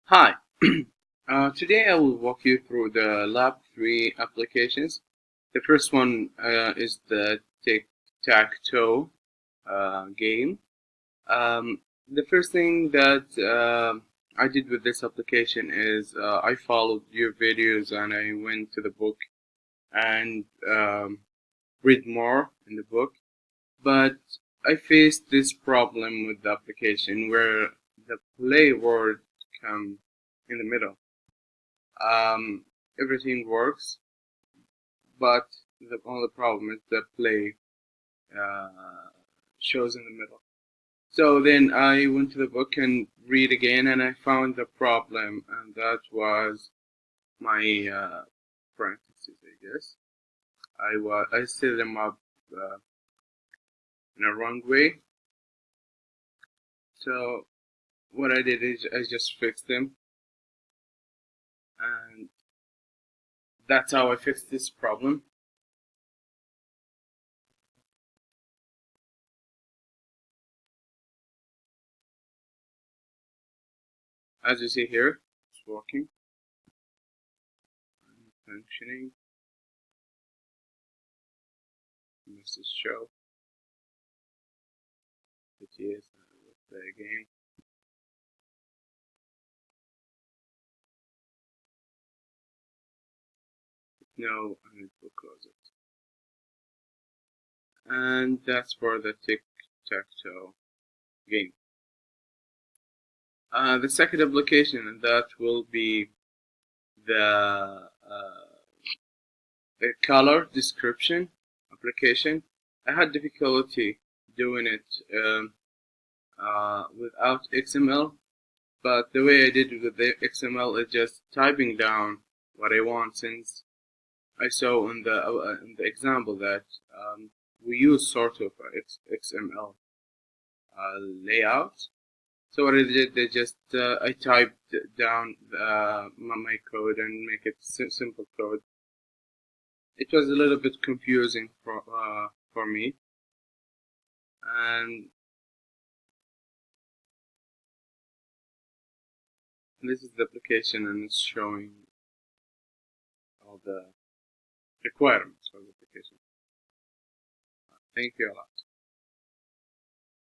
Hi, today I will walk you through the Lab3 applications. The first one is the tic-tac-toe game. The first thing that I did with this application is I followed your videos and I went to the book and read more in the book. But I faced this problem with the application where the play word comes in the middle. Everything works, but the only problem is the play uh, shows in the middle. So then I went to the book and read again, and I found the problem, and that was my parentheses, I guess. I set them up uh, in a wrong way. So what I did is I just fixed them, and that's how I fixed this problem. As you see here, it's working, functioning. Message show. The CIS will play again. No, and it will close it. And that's for the tic-tac-toe game. The second application, and that will be the color description application. I had difficulty doing it without XML, but the way I did it with the XML is just typing down what I want, since I saw in the example that we use sort of XML layout. So what I did, I typed down my code and make it simple code. It was a little bit confusing for me, and this is the application, and it's showing all the requirements for the application. Thank you a lot.